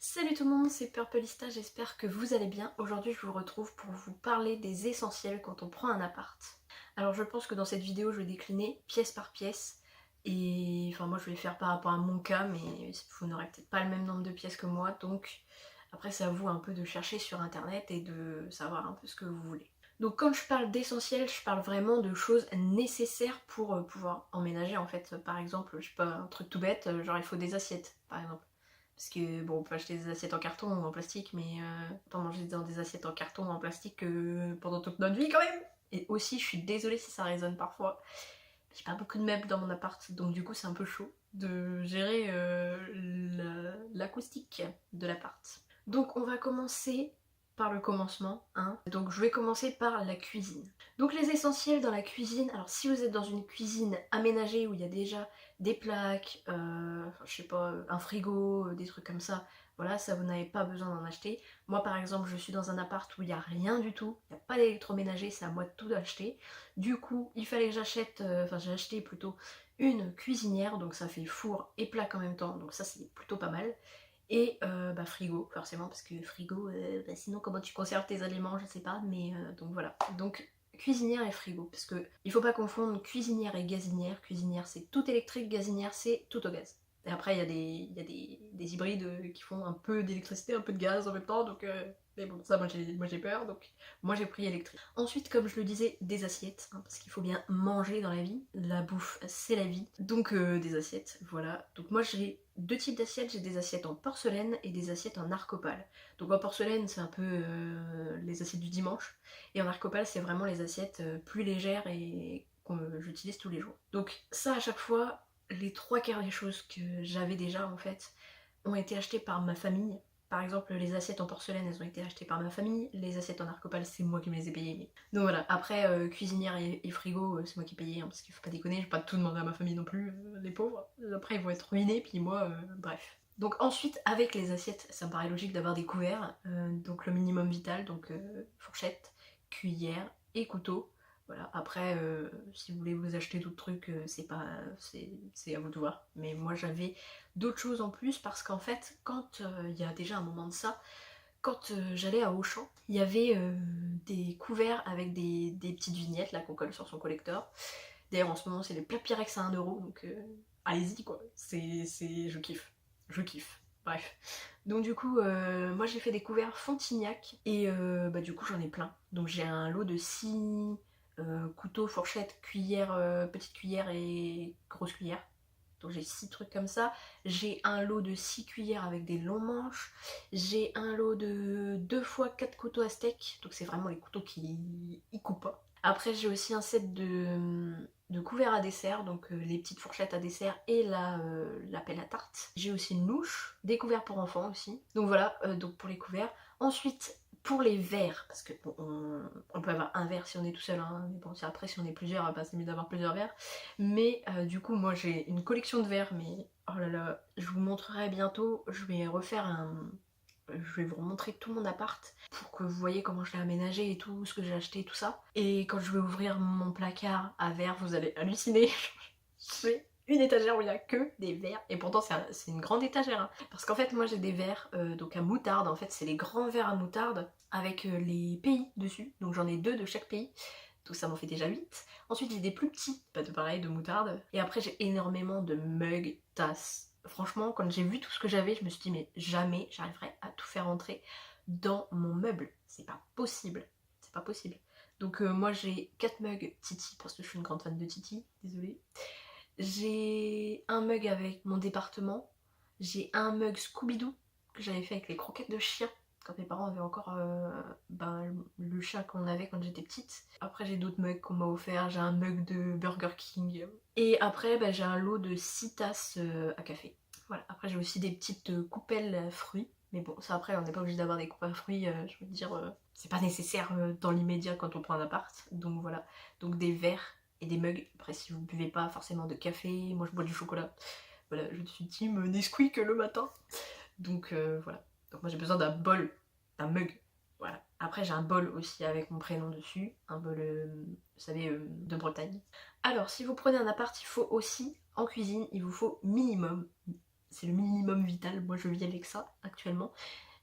Salut tout le monde, c'est Purplista, j'espère que vous allez bien. Aujourd'hui je vous retrouve pour vous parler des essentiels quand on prend un appart. Alors je pense que dans cette vidéo je vais décliner pièce par pièce et enfin moi je vais le faire par rapport à mon cas mais vous n'aurez peut-être pas le même nombre de pièces que moi donc après c'est à vous un peu de chercher sur internet et de savoir un peu ce que vous voulez. Donc quand je parle d'essentiels, je parle vraiment de choses nécessaires pour pouvoir emménager en fait. Par exemple, je sais pas, un truc tout bête, genre il faut des assiettes par exemple. Parce que bon, on peut acheter des assiettes en carton ou en plastique, mais autant manger dans des assiettes en carton ou en plastique pendant toute notre vie quand même. Et aussi, je suis désolée si ça résonne parfois. J'ai pas beaucoup de meubles dans mon appart, donc du coup c'est un peu chaud de gérer l'acoustique de l'appart. Donc on va commencer par le commencement, hein. Donc je vais commencer par la cuisine. Donc les essentiels dans la cuisine, alors si vous êtes dans une cuisine aménagée où il y a déjà des plaques, je sais pas, un frigo, des trucs comme ça, voilà, ça vous n'avez pas besoin d'en acheter. Moi par exemple je suis dans un appart où il n'y a rien du tout, il n'y a pas d'électroménager, c'est à moi de tout acheter. Du coup il fallait que j'achète, enfin j'ai acheté plutôt une cuisinière, donc ça fait four et plaque en même temps, donc ça c'est plutôt pas mal. Et frigo, forcément, parce que frigo, sinon comment tu conserves tes aliments, je sais pas, mais donc voilà. Donc cuisinière et frigo, parce que il faut pas confondre cuisinière et gazinière. Cuisinière c'est tout électrique, gazinière c'est tout au gaz. Et après il y a des hybrides qui font un peu d'électricité, un peu de gaz en même temps, donc mais bon, ça moi j'ai peur, donc moi j'ai pris électrique. Ensuite, comme je le disais, des assiettes, hein, parce qu'il faut bien manger dans la vie. La bouffe, c'est la vie. Donc des assiettes, voilà. Donc moi j'ai deux types d'assiettes, j'ai des assiettes en porcelaine et des assiettes en arcopale. Donc en porcelaine, c'est un peu les assiettes du dimanche, et en arcopale, c'est vraiment les assiettes plus légères et que j'utilise tous les jours. Donc ça, à chaque fois, les trois quarts des choses que j'avais déjà en fait ont été achetées par ma famille. Par exemple, les assiettes en porcelaine, elles ont été achetées par ma famille. Les assiettes en arcopale, c'est moi qui me les ai payées. Donc voilà, après, cuisinière et frigo, c'est moi qui ai payé, hein, parce qu'il faut pas déconner, je vais pas tout demander à ma famille non plus, les pauvres. Après, ils vont être ruinés, puis moi, bref. Donc ensuite, avec les assiettes, ça me paraît logique d'avoir des couverts, donc le minimum vital, donc fourchette, cuillère et couteau. Voilà, après, si vous voulez vous acheter d'autres trucs, c'est pas, c'est à vous de voir. Mais moi, j'avais d'autres choses en plus parce qu'en fait, quand il y a déjà un moment de ça, quand j'allais à Auchan, il y avait des couverts avec des petites vignettes là qu'on colle sur son collector. D'ailleurs, en ce moment, c'est les plats Pyrex à 1€, donc allez-y quoi. Je kiffe. Je kiffe. Bref. Donc du coup, moi j'ai fait des couverts Fontignac et du coup j'en ai plein. Donc j'ai un lot de 6 couteaux, fourchettes, cuillères, petites cuillères et grosses cuillères. Donc j'ai 6 trucs comme ça. J'ai un lot de 6 cuillères avec des longs manches. J'ai un lot de 2 fois 4 couteaux à steak. Donc c'est vraiment les couteaux qui y coupent pas. Après j'ai aussi un set de couverts à dessert, donc les petites fourchettes à dessert et la pelle à tarte. J'ai aussi une louche, des couverts pour enfants aussi. Donc voilà, donc pour les couverts. Ensuite, pour les verres, parce que bon, on peut avoir un verre si on est tout seul, hein, mais bon, après si on est plusieurs, bah, c'est mieux d'avoir plusieurs verres. Mais du coup, moi j'ai une collection de verres, mais oh là là, je vous montrerai bientôt. Je vais refaire un. Je vais vous remontrer tout mon appart pour que vous voyez comment je l'ai aménagé et tout, ce que j'ai acheté, tout ça. Et quand je vais ouvrir mon placard à verres, vous allez halluciner. J'ai une étagère où il n'y a que des verres, et pourtant c'est une grande étagère, hein. Parce qu'en fait moi j'ai des verres donc à moutarde, en fait c'est les grands verres à moutarde avec les pays dessus, donc j'en ai deux de chaque pays, donc ça m'en fait déjà 8. Ensuite j'ai des plus petits, pas de pareil, de moutarde, et après j'ai énormément de mugs, tasses. Franchement, quand j'ai vu tout ce que j'avais, je me suis dit mais jamais j'arriverai à tout faire entrer dans mon meuble, c'est pas possible, c'est pas possible. Donc moi j'ai 4 mugs Titi, parce que je suis une grande fan de Titi, désolée. J'ai un mug avec mon département. J'ai un mug Scooby-Doo que j'avais fait avec les croquettes de chien quand mes parents avaient encore le chat qu'on avait quand j'étais petite. Après j'ai d'autres mugs qu'on m'a offert. J'ai un mug de Burger King. Et après j'ai un lot de 6 tasses à café. Voilà. Après j'ai aussi des petites coupelles à fruits. Mais bon, ça après on n'est pas obligé d'avoir des coupes à fruits, je veux dire, c'est pas nécessaire dans l'immédiat quand on prend un appart. Donc voilà. Donc des verres et des mugs. Après, si vous buvez pas forcément de café, moi je bois du chocolat. Voilà, je suis team Nesquik le matin. Donc voilà. Donc moi j'ai besoin d'un bol, d'un mug. Voilà. Après j'ai un bol aussi avec mon prénom dessus. Un bol, vous savez, de Bretagne. Alors si vous prenez un appart, il faut aussi, en cuisine, il vous faut minimum c'est le minimum vital, moi je vis avec ça actuellement.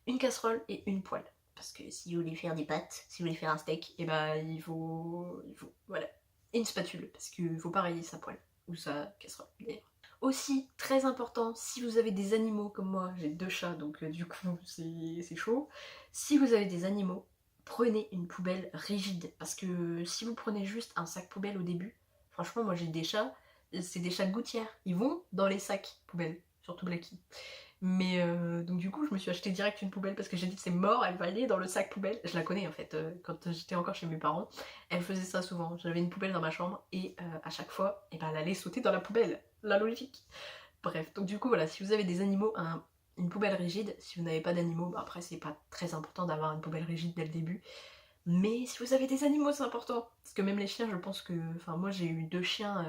Une casserole et une poêle. Parce que si vous voulez faire des pâtes, si vous voulez faire un steak, et bah il faut voilà. Et une spatule, parce qu'il faut pas rayer sa poêle, ou sa casserole d'ailleurs. Aussi, très important, si vous avez des animaux comme moi, j'ai 2 chats, donc du coup c'est chaud. Si vous avez des animaux, prenez une poubelle rigide, parce que si vous prenez juste un sac poubelle au début, franchement moi j'ai des chats, c'est des chats de gouttière, ils vont dans les sacs poubelles, surtout Blacky. Mais donc du coup je me suis acheté direct une poubelle parce que j'ai dit c'est mort, elle va aller dans le sac poubelle. Je la connais en fait, quand j'étais encore chez mes parents, elle faisait ça souvent. J'avais une poubelle dans ma chambre et à chaque fois, et ben, elle allait sauter dans la poubelle. La logique. Bref, donc du coup voilà, si vous avez des animaux, une poubelle rigide. Si vous n'avez pas d'animaux, bah, après c'est pas très important d'avoir une poubelle rigide dès le début. Mais si vous avez des animaux, c'est important. Parce que même les chiens, je pense que... Enfin moi j'ai eu 2 chiens...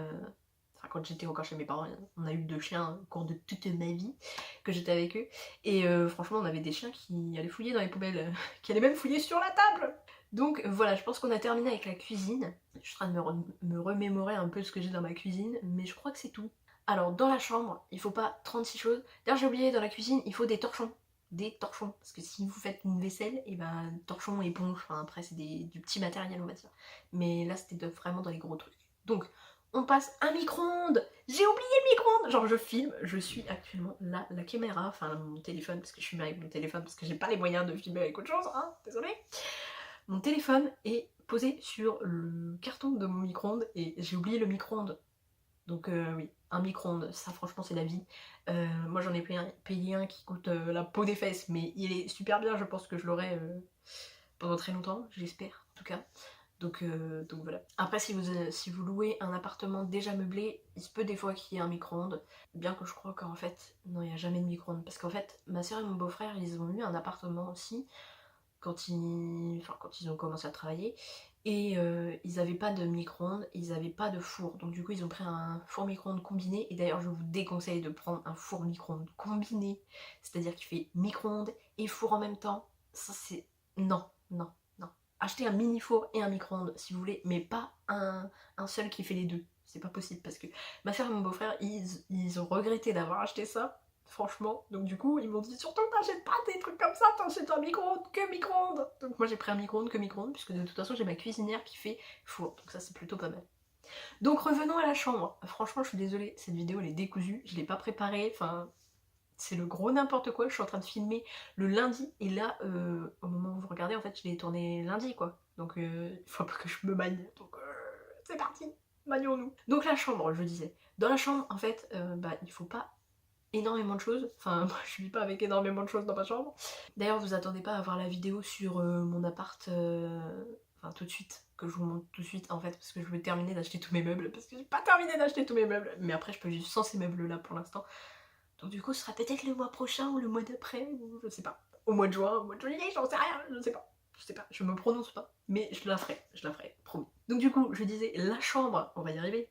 Enfin, quand j'étais encore chez mes parents, on a eu 2 chiens au cours de toute ma vie que j'étais avec eux. Et franchement, on avait des chiens qui allaient fouiller dans les poubelles, qui allaient même fouiller sur la table. Donc voilà, je pense qu'on a terminé avec la cuisine. Je suis en train de me remémorer un peu ce que j'ai dans ma cuisine, mais je crois que c'est tout. Alors, dans la chambre, il faut pas 36 choses. D'ailleurs, j'ai oublié, dans la cuisine, il faut des torchons. Des torchons. Parce que si vous faites une vaisselle, et ben torchons, éponge, enfin après c'est du petit matériel on va dire. Mais là c'était vraiment dans les gros trucs. Donc on passe un micro-ondes. J'ai oublié le micro-ondes. Genre je filme, je suis actuellement là, la caméra, enfin mon téléphone, parce que je filme avec mon téléphone, parce que j'ai pas les moyens de filmer avec autre chose, hein, désolé. Mon téléphone est posé sur le carton de mon micro-ondes et j'ai oublié le micro-ondes. Donc oui, un micro-ondes, ça franchement c'est la vie. Moi j'en ai payé un qui coûte la peau des fesses, mais il est super bien, je pense que je l'aurai pendant très longtemps, j'espère en tout cas. Donc voilà. Après si vous louez un appartement déjà meublé, il se peut des fois qu'il y ait un micro-ondes, bien que je crois qu'en fait, non il n'y a jamais de micro-ondes. Parce qu'en fait, ma soeur et mon beau-frère, ils ont eu un appartement aussi, quand ils ont commencé à travailler. Et ils avaient pas de micro-ondes, ils avaient pas de four. Donc du coup ils ont pris un four micro-ondes combiné. Et d'ailleurs je vous déconseille de prendre un four micro-ondes combiné. C'est-à-dire qu'il fait micro-ondes et four en même temps. Ça c'est... Non, non, non. Achetez un mini four et un micro-ondes si vous voulez, mais pas un seul qui fait les deux. C'est pas possible parce que ma soeur et mon beau-frère, ils ont regretté d'avoir acheté ça. Franchement, donc du coup ils m'ont dit surtout t'achètes pas des trucs comme ça, t'achètes un micro-ondes que micro-ondes. Donc moi j'ai pris un micro-ondes que micro-ondes puisque de toute façon j'ai ma cuisinière qui fait four, donc ça c'est plutôt pas mal. Donc revenons à la chambre. Franchement je suis désolée, cette vidéo elle est décousue, je l'ai pas préparée, enfin c'est le gros n'importe quoi. Je suis en train de filmer le lundi et là au moment où vous regardez en fait je l'ai tourné lundi quoi. Donc il faut pas que je me magne, donc c'est parti, magnons-nous. Donc la chambre, je disais, dans la chambre en fait bah il faut pas énormément de choses, enfin moi je vis pas avec énormément de choses dans ma chambre. D'ailleurs vous attendez pas à voir la vidéo sur mon appart, enfin tout de suite, que je vous montre tout de suite en fait, parce que je veux terminer d'acheter tous mes meubles, parce que j'ai pas terminé d'acheter tous mes meubles, mais après je peux vivre sans ces meubles là pour l'instant. Donc du coup ce sera peut-être le mois prochain ou le mois d'après, ou je sais pas, au mois de juin, au mois de juillet, j'en sais rien, je sais pas. Je sais pas, je me prononce pas, mais je la ferai, promis. Donc du coup, je disais, la chambre, on va y arriver.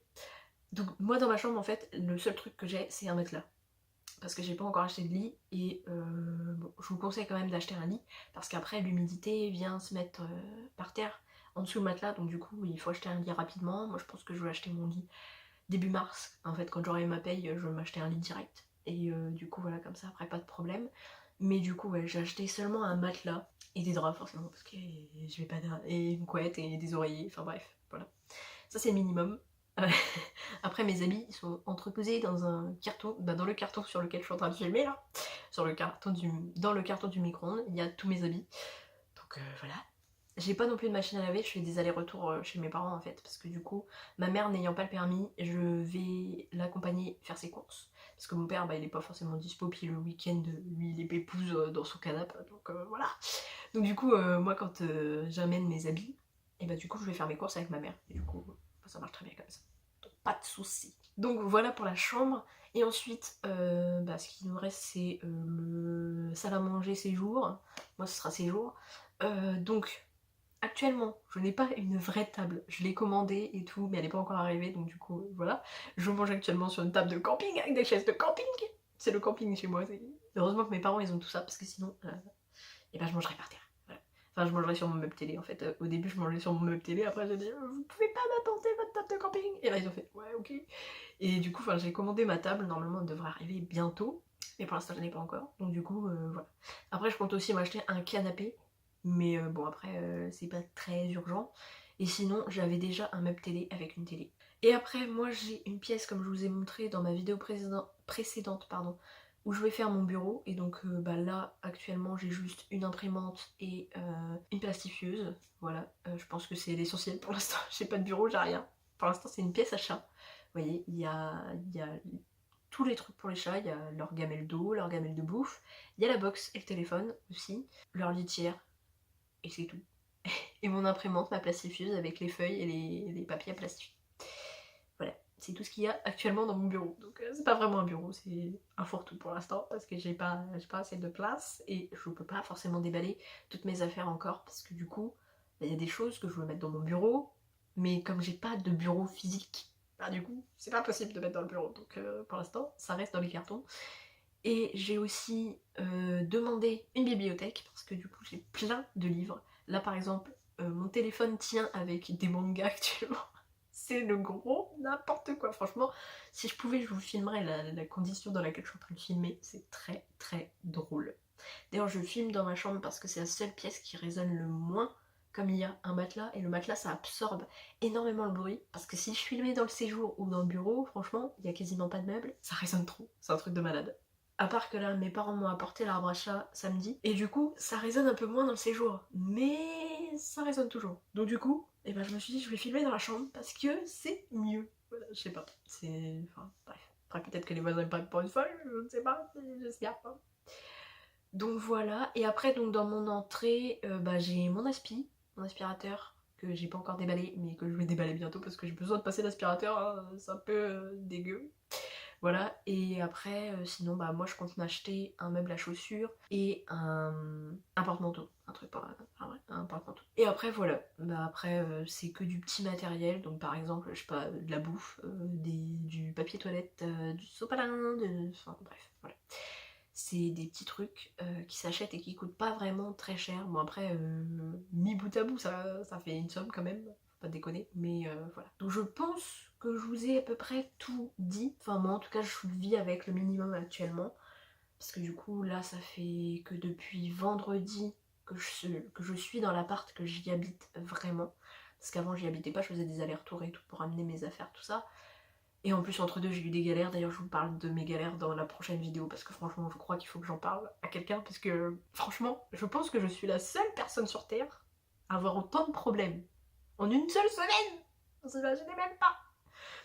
Donc moi dans ma chambre en fait, le seul truc que j'ai c'est un matelas. Parce que j'ai pas encore acheté de lit et bon, je vous conseille quand même d'acheter un lit parce qu'après l'humidité vient se mettre par terre en dessous du matelas, donc du coup il faut acheter un lit rapidement. Moi je pense que je vais acheter mon lit début mars. En fait quand j'aurai ma paye je vais m'acheter un lit direct et du coup voilà, comme ça après pas de problème. Mais du coup ouais, j'ai acheté seulement un matelas et des draps forcément parce que je vais pas et une couette et des oreillers, enfin bref voilà. Ça c'est le minimum. Après mes habits ils sont entreposés dans un carton, bah dans le carton sur lequel je suis en train de filmer là, dans le carton du micro-ondes, il y a tous mes habits. Donc voilà. J'ai pas non plus de machine à laver, je fais des allers-retours chez mes parents en fait, parce que du coup, ma mère n'ayant pas le permis, je vais l'accompagner faire ses courses. Parce que mon père, bah, il est pas forcément dispo, puis le week-end, lui, il est pépouze dans son canapé, donc voilà. Donc du coup, moi quand j'amène mes habits, et bah du coup je vais faire mes courses avec ma mère, et du coup, ça marche très bien comme ça. Donc pas de soucis. Donc voilà pour la chambre. Et ensuite, bah, ce qui nous reste c'est le salle à manger séjour. Moi ce sera séjour. Donc actuellement je n'ai pas une vraie table. Je l'ai commandée et tout, mais elle n'est pas encore arrivée. Donc du coup voilà. Je mange actuellement sur une table de camping avec des chaises de camping. C'est le camping chez moi. Heureusement que mes parents ils ont tout ça parce que sinon et ben je mangerais par terre. Voilà. Enfin je mangerais sur mon meuble télé en fait. Au début je mangeais sur mon meuble télé, après j'ai dit vous pouvez pas m'apporter votre table de camping. Et là ils ont fait ouais ok. Et du coup j'ai commandé ma table, normalement elle devrait arriver bientôt. mais pour l'instant je n'ai pas encore, donc du coup voilà. Après je compte aussi m'acheter un canapé, mais bon après c'est pas très urgent. Et sinon j'avais déjà un meuble télé avec une télé. Et après moi j'ai une pièce comme je vous ai montré dans ma vidéo précédente pardon, où je vais faire mon bureau. Et donc bah là actuellement j'ai juste une imprimante et une plastifieuse. Voilà, je pense que c'est l'essentiel pour l'instant. J'ai pas de bureau, j'ai rien. Pour l'instant c'est une pièce à chat. Vous voyez, il y a tous les trucs pour les chats, il y a leur gamelle d'eau, leur gamelle de bouffe, il y a la box et le téléphone aussi, leur litière, et c'est tout. Et mon imprimante, ma plastifieuse avec les feuilles et les papiers à plastifier. Voilà, c'est tout ce qu'il y a actuellement dans mon bureau. Donc c'est pas vraiment un bureau, c'est un fourre-tout pour l'instant parce que j'ai pas assez de place et je peux pas forcément déballer toutes mes affaires encore parce que du coup, il y a des choses que je veux mettre dans mon bureau, mais comme j'ai pas de bureau physique, bah du coup, c'est pas possible de mettre dans le bureau. Donc pour l'instant, ça reste dans les cartons. Et j'ai aussi demandé une bibliothèque parce que du coup, j'ai plein de livres. Là par exemple, mon téléphone tient avec des mangas actuellement. C'est le gros n'importe quoi. Franchement, si je pouvais, je vous filmerais la condition dans laquelle je suis en train de filmer. C'est très très drôle. D'ailleurs, je filme dans ma chambre parce que c'est la seule pièce qui résonne le moins. Comme il y a un matelas, et le matelas ça absorbe énormément le bruit. Parce que si je filmais dans le séjour ou dans le bureau, franchement, il y a quasiment pas de meubles, ça résonne trop. C'est un truc de malade. À part que là, mes parents m'ont apporté l'arbre à chat samedi, et du coup, ça résonne un peu moins dans le séjour, mais ça résonne toujours. Donc du coup, eh ben, je me suis dit, je vais filmer dans la chambre, parce que c'est mieux. Voilà, je sais pas, c'est... Enfin, bref. Après, peut-être que les voisins me prennent pour une folle, je ne sais pas, j'espère pas. Donc voilà, et après, donc dans mon entrée, bah, j'ai mon aspirateur, que j'ai pas encore déballé, mais que je vais déballer bientôt, parce que j'ai besoin de passer l'aspirateur, hein, c'est un peu dégueu. Voilà, et après, sinon, bah moi je compte m'acheter un meuble à chaussures et un porte-manteau. Un truc pas. Ah ouais, un porte-manteau. Et après, voilà. Bah après, c'est que du petit matériel. Donc par exemple, je sais pas, de la bouffe, du papier toilette, du sopalin, enfin bref, voilà. C'est des petits trucs qui s'achètent et qui coûtent pas vraiment très cher. Bon après, mis bout à bout, ça fait une somme quand même. Pas déconner, mais voilà. Donc je pense que je vous ai à peu près tout dit. Enfin moi en tout cas je vis avec le minimum actuellement. Parce que du coup là ça fait que depuis vendredi que je suis dans l'appart, que j'y habite vraiment. Parce qu'avant j'y habitais pas, je faisais des allers-retours et tout pour amener mes affaires, tout ça. Et en plus entre deux j'ai eu des galères, d'ailleurs je vous parle de mes galères dans la prochaine vidéo parce que franchement je crois qu'il faut que j'en parle à quelqu'un parce que franchement je pense que je suis la seule personne sur terre à avoir autant de problèmes en une seule semaine. Vous imaginez même pas.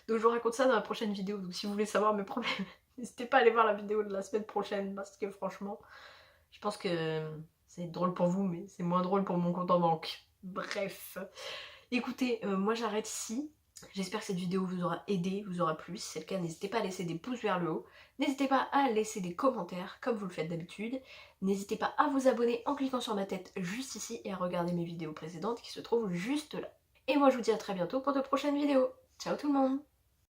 Donc je vous raconte ça dans la prochaine vidéo, donc si vous voulez savoir mes problèmes, n'hésitez pas à aller voir la vidéo de la semaine prochaine parce que franchement, je pense que c'est drôle pour vous mais c'est moins drôle pour mon compte en banque. Bref. Écoutez, moi j'arrête ici. J'espère que cette vidéo vous aura aidé, vous aura plu. Si c'est le cas, n'hésitez pas à laisser des pouces vers le haut. N'hésitez pas à laisser des commentaires comme vous le faites d'habitude. N'hésitez pas à vous abonner en cliquant sur ma tête juste ici et à regarder mes vidéos précédentes qui se trouvent juste là. Et moi je vous dis à très bientôt pour de prochaines vidéos. Ciao tout le monde!